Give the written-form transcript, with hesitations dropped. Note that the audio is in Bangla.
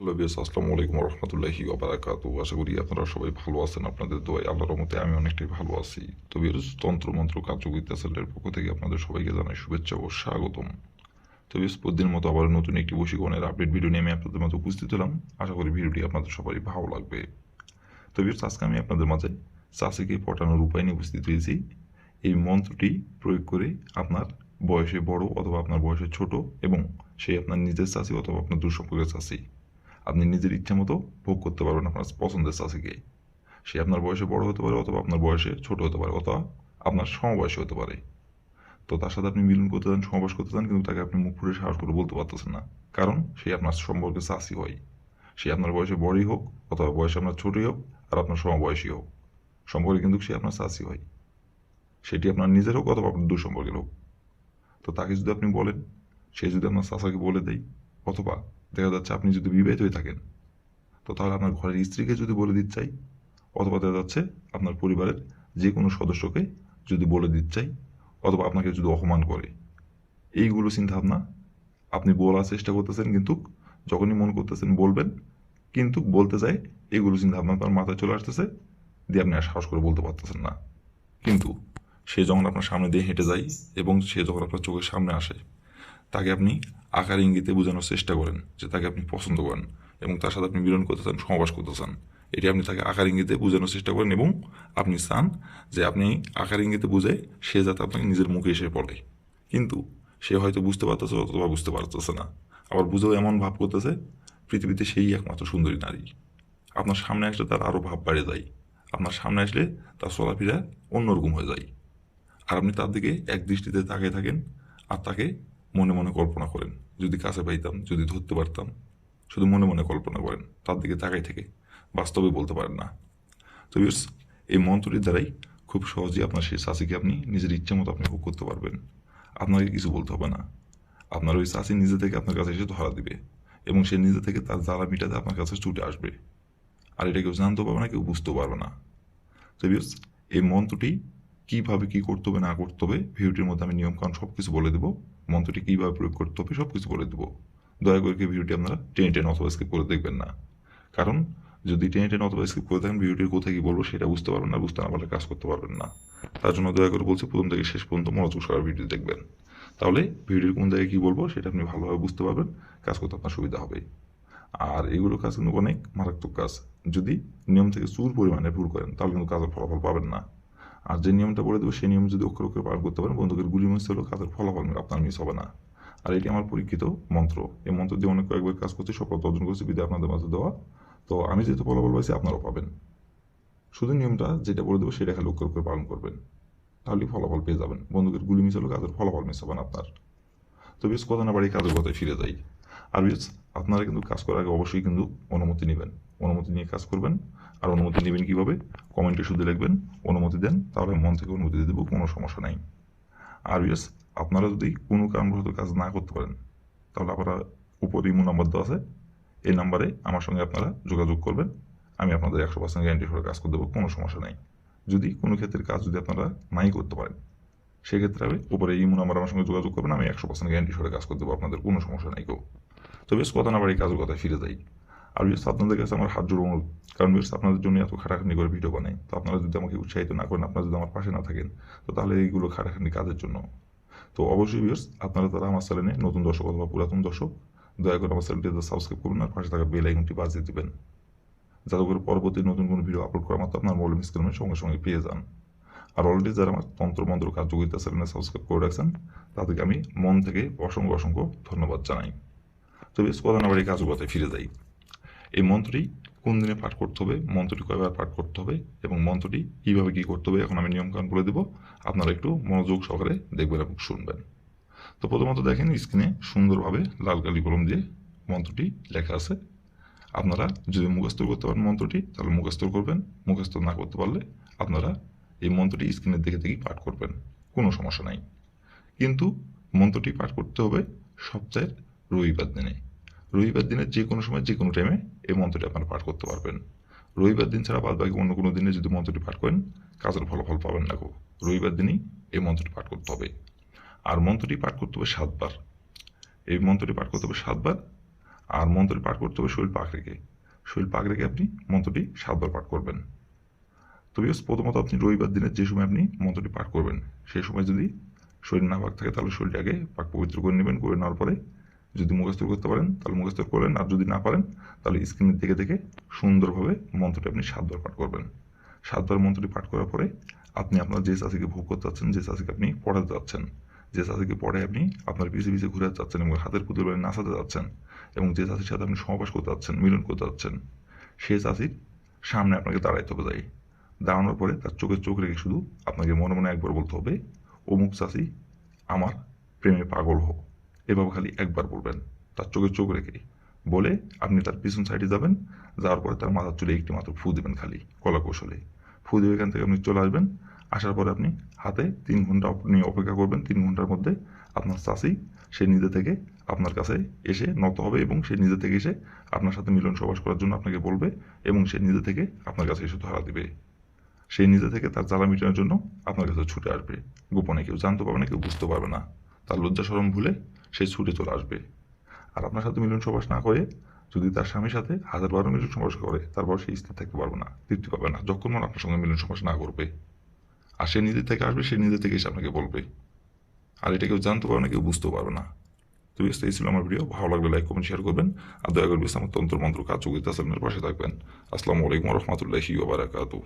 হ্যালো বিয়াস, আসসালামু আলাইকুম রহমতুল্লাহি ওবারাকাতু। আশা করি আপনারা সবাই ভালো আছেন। আপনাদের দোয়ায় আল্লাহর রহমতে আমি অনেকটাই ভালো আছি। তো বিয়াস, তন্ত্রমন্ত্র কার্যবিদ্যা সেন্টারের পক্ষ থেকে আপনাদের সবাইকে জানাই শুভেচ্ছা ও স্বাগতম। তো বিয়াস, প্রতিদিনের মতো আবার নতুন একটি বশীকরণের আপডেট ভিডিও নিয়ে আমি আপনাদের মাঝে উপস্থিত হলাম। আশা করি ভিডিওটি আপনাদের সবারই ভালো লাগবে। তো বিয়াস, আজকে আমি আপনাদের মাঝে চাষিকে পটানোর উপায় নিয়ে উপস্থিত হয়েছি। এই মন্ত্রটি প্রয়োগ করে আপনার বয়সে বড় অথবা আপনার বয়সে ছোট এবং সে আপনার নিজের চাষি অথবা আপনার দূরসম্পর্কের চাষি, আপনি নিজের ইচ্ছা মতো ভোগ করতে পারবেন আপনার পছন্দের চাষিকে। সে আপনার বয়সে বড় হতে পারে অথবা আপনার বয়সে ছোট হতে পারে অথবা আপনার সমবয়সী হতে পারে। তো তার সাথে আপনি মিলন করতে চান, সহবাস করতে চান, কিন্তু তাকে আপনি মুখ ফুটে সাহস করে বলতে পারতেছেন না, কারণ সে আপনার সম্পর্কে চাষি হয়। সে আপনার বয়সে বড়ই হোক অথবা বয়সে আপনার ছোটই হোক আর আপনার সমবয়সী হোক, সম্পর্কে কিন্তু সে আপনার চাষি হয়। সেটি আপনার নিজের হোক অথবা আপনার দূর সম্পর্কের হোক। তো তাকে যদি আপনি বলেন, সে যদি আপনার চাচাকে বলে দেয়, অথবা দেখা যাচ্ছে আপনি যদি বিবাহিত হয়ে থাকেন, তো তাহলে আপনার ঘরের স্ত্রীকে যদি বলে দিতে চাই, অথবা দেখা যাচ্ছে আপনার পরিবারের যে কোনো সদস্যকে যদি বলে দিতে চাই, অথবা আপনাকে যদি অপমান করে, এইগুলো চিন্তাভাবনা আপনি বলার চেষ্টা করতেছেন, কিন্তু যখনই মনে করতেছেন বলবেন, কিন্তু বলতে চাই, এগুলো চিন্তাভাবনা আপনার মাথায় চলে আসতেছে, দিয়ে আপনি আর সাহস করে বলতে পারতেছেন না। কিন্তু সে যখন আপনার সামনে দিয়ে হেঁটে যায় এবং সে যখন আপনার চোখের সামনে আসে, তাকে আপনি আকার ইঙ্গিতে বোঝানোর চেষ্টা করেন যে তাকে আপনি পছন্দ করেন এবং তার সাথে আপনি মিলন করতে চান, সহবাস করতে চান। এটি আপনি তাকে আকার ইঙ্গিতে বোঝানোর চেষ্টা করেন এবং আপনি চান যে আপনি আকার ইঙ্গিতে বুঝে সে যাতে আপনাকে নিজের মুখে এসে পড়ে। কিন্তু সে হয়তো বুঝতে পারতেছে অথবা বুঝতে পারতেছে না, আবার বুঝেও এমন ভাব করতেছে পৃথিবীতে সেই একমাত্র সুন্দরী নারী। আপনার সামনে আসলে তার আরও ভাব বাড়ে যায়, আপনার সামনে আসলে তার চলাফেরা অন্যরকম হয়ে যায়। আর আপনি তার দিকে এক দৃষ্টিতে তাকিয়ে থাকেন আর তাকে মনে মনে কল্পনা করেন, যদি কাছে পাইতাম, যদি ধরতে পারতাম। শুধু মনে মনে কল্পনা করেন, তার দিকে তাকাই থেকে, বাস্তবে বলতে পারেন না। তো ভিউয়ার্স, এই মন্ত্রটির দ্বারাই খুব সহজেই আপনার সেই চাষিকে আপনি নিজের ইচ্ছা মতো আপনি ভোগ করতে পারবেন। আপনাকে কিছু বলতে হবে না। আপনার ওই চাষি নিজে থেকে আপনার কাছে এসে ধরা দিবে এবং সে নিজে থেকে তার জ্বালা মিটাতে আপনার কাছে ছুটে আসবে। আর এটা কেউ জানতেও পারবে না, কেউ বুঝতেও পারবে না। তো ভিউয়ার্স, এই মন্ত্রটি কীভাবে কী করতে হবে না করতে হবে ভিডিওটির মধ্যে আমি নিয়মকানুন সব কিছু বলে দেবো। মন্ত্রটি কীভাবে প্রয়োগ করতে হবে সব কিছু বলে দেবো। দয়া করে কি ভিডিওটি আপনারা টেনে টেনে অথবা স্কিপ করে দেখবেন না, কারণ যদি টেনে টেনে অথবা স্কিপ করে থাকেন ভিডিওটির কোথায় কী বলবো সেটা বুঝতে পারবেন না, বুঝতে না পারলে কাজ করতে পারবেন না। তার জন্য দয়া করে বলছি, প্রথম থেকে শেষ পর্যন্ত মনোযোগ সহকারে ভিডিও দেখবেন, তাহলে ভিডিওর কোন জায়গায় কী বলবো সেটা আপনি ভালোভাবে বুঝতে পারবেন, কাজ করতে আপনার সুবিধা হবে। আর এগুলো কাজ কিন্তু অনেক মারাত্মক কাজ। যদি নিয়ম থেকে চুর পরিমাণে ভুল করেন তাহলে কিন্তু কাজের ফলাফল পাবেন না। আর যে নিয়মটা বলে দেবো সেই নিয়ম যদি অক্ষরে অক্ষরে পালন করতে পারেন, বন্ধুকের গুলি মিস হলেও কাজের ফলাফল আপনার মিস হবে না। আর এটি আমার পরীক্ষিত মন্ত্র। এই মন্ত্র দিয়ে অনেক কয়েকবার কাজ করছি, সফলতা অর্জন করছি, বিধে আপনাদের মাঝে দেওয়া। তো আমি যেহেতু ফলাফল পাইছি, আপনারাও পাবেন। শুধু নিয়মটা যেটা বলে দেবো সেটা খালি অক্ষরে অক্ষরে পালন করবেন, তাহলেই ফলাফল পেয়ে যাবেন। বন্ধুকের গুলি মিস হলেও কাজের ফলাফল মিস হবে না আপনার। তো বেশ, কথা না বাড়ি কাজের কথায় ফিরে যাই। আর বেশ, আপনারা কিন্তু কাজ করার আগে অবশ্যই কিন্তু অনুমতি নেবেন। অনুমতি নিয়ে কাজ করবেন। আর অনুমতি নেবেন কীভাবে? কমেন্টে শুধু লিখবেন অনুমতি দেন, তাহলে মন থেকে অনুমতি দিয়ে দেবো, কোনো সমস্যা নাই। আর বেশ, আপনারা যদি কোনো কারণবশত কাজ না করতে পারেন, তাহলে আপনারা উপরে ইমো নাম্বার দেওয়া আছে, এই নাম্বারে আমার সঙ্গে আপনারা যোগাযোগ করবেন। আমি আপনাদের 100% গ্যারান্টি করে কাজ করে দেবো, কোনো সমস্যা নাই। যদি কোনো ক্ষেত্রে কাজ যদি আপনারা নাই করতে পারেন, সেক্ষেত্রে আমি উপরে ইমো নাম্বার আমার সঙ্গে যোগাযোগ করবেন, আমি 100% গ্যারান্টি সরে কাজ করে দেবো, আপনাদের কোনো সমস্যা নাই কেউ। তো বেশ, কথা না বাড়ি কাজের কথায় ফিরে যাই। আর বেশ, আপনাদের কাছে আমার হাত জোড়ো অনুরোধ, কারণ বেশ আপনাদের জন্য এত খাটাখাটনি করে ভিডিও বানাই, তো আপনারা যদি আমাকে উৎসাহিত না করেন, আপনারা যদি আমার পাশে না থাকেন, তো তাহলে এইগুলো খাটাখাটনি কাজের জন্য। তো অবশ্যই বেশ, আপনারা তারা আমার চ্যানেলে নতুন দর্শক অথবা পুরাতন দর্শক, দয়া করে আমার চ্যানেলটিতে সাবস্ক্রাইব করুন আর পাশে থাকা বেল আইকনটি বাজিয়ে দেবেন, যাতে করে পরবর্তী নতুন কোনো ভিডিও আপলোড করা মাত্র আপনার মোবাইল স্ক্রিনের সঙ্গে সঙ্গে পেয়ে যান। আর অলরেডি যারা আমার তন্ত্রমন্ত্র কার্যকরিতা চ্যানেলে সাবস্ক্রাইব করে রাখছেন, তাদেরকে আমি মন থেকে অসংখ্য অসংখ্য ধন্যবাদ জানাই। তো বেশ, কথা না বাড়ি কাজের কথায় ফিরে যাই। এই মন্ত্রটি কোন দিনে পাঠ করতে হবে, মন্ত্রটি কয়বার পাঠ করতে হবে এবং মন্ত্রটি কীভাবে কী করতে হবে এখন আমি নিয়মকানুন বলে দেবো, আপনারা একটু মনোযোগ সহকারে দেখবেন এবং শুনবেন। তো প্রথমত দেখেন, স্ক্রিনে সুন্দরভাবে লাল কালি কলম দিয়ে মন্ত্রটি লেখা আছে। আপনারা যদি মুখস্থ করতে পারেন মন্ত্রটি, তাহলে মুখস্থ করবেন। মুখস্থ না করতে পারলে আপনারা এই মন্ত্রটি স্ক্রিনের দেখে দেখেই পাঠ করবেন, কোনো সমস্যা নাই। কিন্তু মন্ত্রটি পাঠ করতে হবে সপ্তাহের রবিবার দিনে। রবিবার দিনের যে কোনো সময় যে কোনো টাইমে এই মন্ত্রটি আপনারা পাঠ করতে পারবেন। রবিবার দিন ছাড়া বাদ বাকি অন্য কোনো দিনে যদি মন্ত্রটি পাঠ করেন, কাজের ফলাফল পাবেন না গো। রবিবার দিনই এই মন্ত্রটি পাঠ করতে হবে। আর মন্ত্রটি পাঠ করতে হবে 7 বার। এই মন্ত্রটি পাঠ করতে হবে 7 বার। আর মন্ত্রটি পাঠ করতে হবে শরীর পাক রেখে। শরীর পাক রেখে আপনি মন্ত্রটি 7 বার পাঠ করবেন। তবে প্রথমত আপনি রবিবার দিনের যে সময় আপনি মন্ত্রটি পাঠ করবেন, সেই সময় যদি শরীর না পাক থাকে তাহলে শরীরটি আগে পাক পবিত্র করে নেবেন। করে নেওয়ার পরে যদি মুখস্থ করতে পারেন তাহলে মুখস্থ করলেন, আর যদি না পারেন তাহলে স্ক্রিনের দিকে দেখে সুন্দরভাবে মন্ত্রটি আপনি 7 বার পাঠ করবেন। 7 বার মন্ত্রটি পাঠ করার পরে আপনি আপনার যে চাষিকে ভোগ করতে যাচ্ছেন, যে চাষিকে আপনি পড়াতে যাচ্ছেন, যে চাষিকে পড়ে আপনি আপনার পিছিয়ে পিছিয়ে ঘুরে যাচ্ছেন এবং হাতের পুতুল বানিয়ে নাচাতে যাচ্ছেন, এবং যে চাষির সাথে আপনি সমাবেশ করতে যাচ্ছেন, মিলন করতে যাচ্ছেন, সেই চাষির সামনে আপনাকে দাঁড়াইতে হবে। যাই দাঁড়ানোর পরে তার চোখে চোখ রেখে শুধু আপনাকে মনে মনে একবার বলতে হবে, অমুক চাষি আমার প্রেমে পাগল হোক। এভাবে খালি একবার বলবেন তার চোখে চোখ রেখে। বলে আপনি তার পিছন সাইডে যাবেন, যাওয়ার পরে তার মাথার চুলে একটি মাত্র ফু দেবেন, খালি কলা কৌশলে ফু দিয়ে এখান থেকে আপনি চলে আসবেন। আসার পরে আপনি হাতে 3 ঘন্টা আপনি অপেক্ষা করবেন। 3 ঘন্টার মধ্যে আপনার চাষি সে নিজে থেকে আপনার কাছে এসে নত হবে, এবং সে নিজে থেকে এসে আপনার সাথে মিলন সবাস করার জন্য আপনাকে বলবে, এবং সে নিজে থেকে আপনার কাছে এসে ধরা দিবে। সেই নিজে থেকে তার জ্বালা মেটানোর জন্য আপনার কাছে ছুটে আসবে। গোপনে কেউ জানতে পারবে না, কেউ বুঝতে পারবে না। তার লজ্জা শরম ভুলে সে ছুটে চলে আসবে। আর আপনার সাথে মিলন সবাস না করে যদি তার স্বামীর সাথে 1000 বার মিলন সবাস করে, তারপর সে স্থির থাকতে পারবে না, তৃপ্তি পাবে না, যতক্ষণ আপনার সঙ্গে মিলন সবাস না করবে। আর সে নিজে থেকে আসবে, সে নিজে থেকে এসে আপনাকে বলবে। আর এটা কেউ জানতে পারবে না, কেউ বুঝতেও পারবে না। তো এই ছিল আমার ভিডিও। ভালো লাগলে লাইক কমেন্ট শেয়ার করবেন। আর দয়া করে আমার তন্ত্র মন্ত্র কার্যকরিতা চ্যানেলের পাশে থাকবেন। আসসালামু আলাইকুম রহমতুল্লাহি ওয়া বারাকাতুহু।